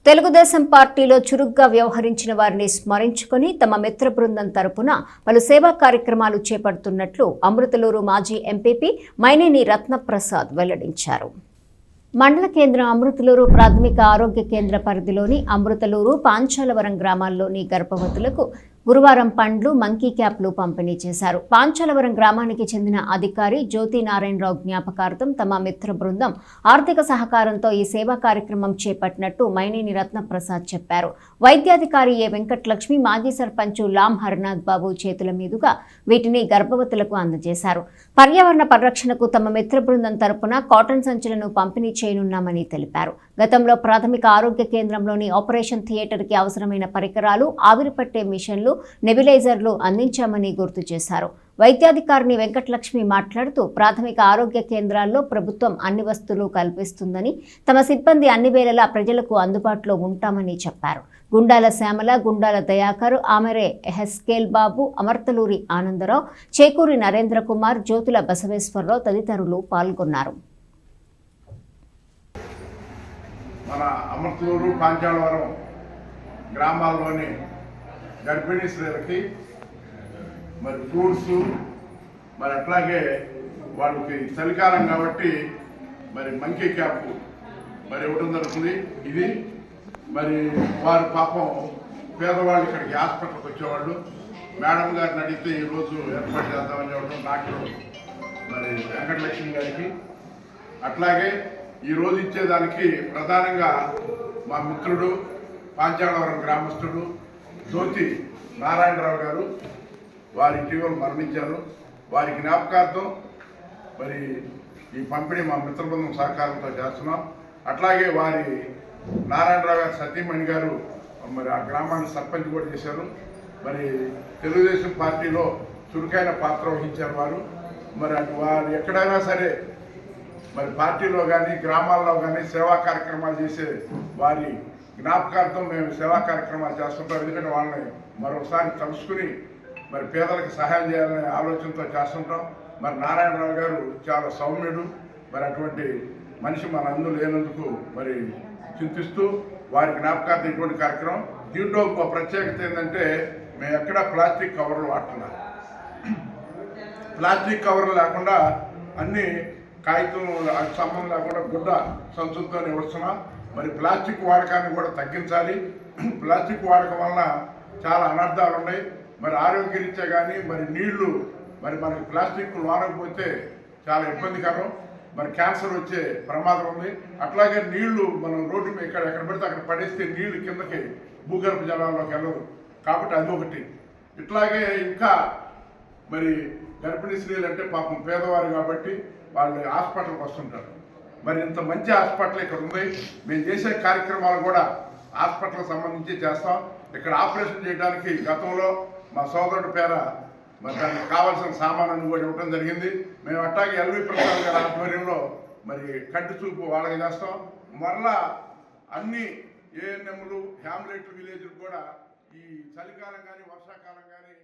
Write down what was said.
తెలుగుదేశం పార్టీలో చురుగ్గా వ్యవహరించిన వారిని స్మరించుకుని తమ మిత్ర బృందం తరపున పలు సేవా కార్యక్రమాలు చేపడుతున్నట్లు అమృతలూరు మాజీ ఎంపీపీ మైనేని రత్నప్రసాద్ వెల్లడించారు. మండల కేంద్రం అమృతలూరు ప్రాథమిక ఆరోగ్య కేంద్ర పరిధిలోని అమృతలూరు, పాంచాలవరం గ్రామాల్లోని గర్భవతులకు గురువారం పండ్లు, మంకీ క్యాప్లు పంపిణీ చేశారు. పాంచాలవరం గ్రామానికి చెందిన అధికారి జ్యోతి నారాయణరావు జ్ఞాపకార్థం తమ మిత్ర బృందం ఆర్థిక సహకారంతో ఈ సేవా కార్యక్రమం చేపట్టినట్టు మైనేని రత్నప్రసాద్ చెప్పారు. వైద్యాధికారి ఏ వెంకటలక్ష్మి, మాజీ సర్పంచ్ లాం హరినాథ్ బాబు చేతుల మీదుగా వీటిని గర్భవతులకు అందజేశారు. పర్యావరణ పరిరక్షణకు తమ మిత్ర బృందం తరపున కాటన్ సంచులను పంపిణీ చేయనున్నామని తెలిపారు. గతంలో ప్రాథమిక ఆరోగ్య కేంద్రంలోని ఆపరేషన్ థియేటర్కి అవసరమైన పరికరాలు, ఆవిరిపట్టే మిషన్లు, నెబిలైజర్లు అందించామని గుర్తు చేశారు. వైద్యాధికారిని వెంకటలక్ష్మి మాట్లాడుతూ ప్రాథమిక ఆరోగ్య కేంద్రాల్లో ప్రభుత్వం అన్ని వస్తువులు కల్పిస్తుందని, తమ సిబ్బంది అన్ని వేళలా ప్రజలకు అందుబాటులో ఉంటామని చెప్పారు. గుండాల శ్యామల, గుండాల దయాకర్, ఆమెరే ఎహెస్కేల్ బాబు, అమర్తలూరి ఆనందరావు, చేకూరి నరేంద్ర కుమార్, జ్యోతుల బసవేశ్వరరావు తదితరులు పాల్గొన్నారు. మన అమర్తలూరు, పాంచాలవరం గ్రామాల్లోని గర్భిణీ స్త్రీలకి మరి ఫ్రూట్స్, మరి అట్లాగే వాళ్ళకి చలికాలం కాబట్టి మరి మంకీ క్యాప్ మరి ఇవ్వడం జరుగుతుంది. ఇది మరి వారు పాపం పేదవాళ్ళు ఇక్కడికి హాస్పిటల్కి వచ్చేవాళ్ళు. మేడం గారిని అడిగితే ఈరోజు ఏర్పాటు చేద్దామని చెప్పడం డాక్టర్ మరి వెంకటలక్ష్మి గారికి. అట్లాగే ఈరోజు ఇచ్చేదానికి ప్రధానంగా మా మిత్రుడు, పాంచాలవరం గ్రామస్తుడు జ్యోతి నారాయణరావు గారు, వారి ఇటీవల మరణించారు. వారి జ్ఞాపకార్థం మరి ఈ పంపిణీ మా మిత్ర బృందం సహకారంతో చేస్తున్నాం. అట్లాగే వారి నారాయణరావు గారు సతీమణి గారు మరి ఆ గ్రామాన్ని సర్పంచ్ కూడా చేశారు. మరి తెలుగుదేశం పార్టీలో చురుకైన పాత్ర వహించారు వారు. మరి అటు వారు ఎక్కడైనా సరే మరి పార్టీలో కానీ గ్రామాల్లో కానీ సేవా కార్యక్రమాలు చేసే వారి జ్ఞాపకార్థం మేము సేవా కార్యక్రమాలు చేస్తుంటాం. ఎందుకంటే వాళ్ళని మరొకసారి తలుసుకుని మరి పేదలకు సహాయం చేయాలనే ఆలోచనతో చేస్తుంటాం. మరి నారాయణరావు గారు చాలా సౌమ్యుడు. మరి అటువంటి మనిషి మన అందరూ లేనందుకు మరి చింతిస్తూ వారి జ్ఞాపకార్థం ఇటువంటి కార్యక్రమం. దీంట్లో ఒక ప్రత్యేకత ఏంటంటే మేము ఎక్కడ ప్లాస్టిక్ కవర్లు వాడుతున్నాం. ప్లాస్టిక్ కవర్లు లేకుండా అన్ని కాగితం సంబంధం లేకుండా గుడ్డ సంచులతో ఇస్తున్నాం. మరి ప్లాస్టిక్ వాడకాన్ని కూడా తగ్గించాలి. ప్లాస్టిక్ వాడకం వలన చాలా అనర్థాలు ఉన్నాయి. మరి ఆరోగ్యరీత్యా కానీ మరి నీళ్లు మరి మనకి ప్లాస్టిక్ వాడకపోతే చాలా ఇబ్బందికరం. మరి క్యాన్సర్ వచ్చే ప్రమాదం ఉంది. అట్లాగే నీళ్లు మనం రోడ్డు మీద ఎక్కడ పడితే అక్కడ పడేస్తే నీళ్లు కిందకి భూగర్భ జలాల్లోకి వెళ్ళదు. కాబట్టి అది ఒకటి. ఇట్లాగే ఇంకా మరి గర్భిణీ స్త్రీలు అంటే పాపం పేదవారు కాబట్టి వాళ్ళు హాస్పిటల్కి వస్తుంటారు. మరి ఇంత మంచి హాస్పిటల్ ఇక్కడ ఉంది. మేము చేసే కార్యక్రమాలు కూడా హాస్పిటల్కి సంబంధించి చేస్తాం. ఇక్కడ ఆపరేషన్ చేయడానికి గతంలో మా సోదరుడి పేర మరి దానికి కావాల్సిన సామానాన్ని కూడా ఇవ్వడం జరిగింది. మేము అట్లాగే ఎల్వి ప్రసాద్ గారి ఆధ్వర్యంలో మరి కంటి చూపు వాళ్ళకి చేస్తాం. మరలా అన్ని ఏఎన్ఎంలు, హ్యామ్లెట్లు విలేజ్లు కూడా ఈ చలికాలం కానీ వర్షాకాలం కానీ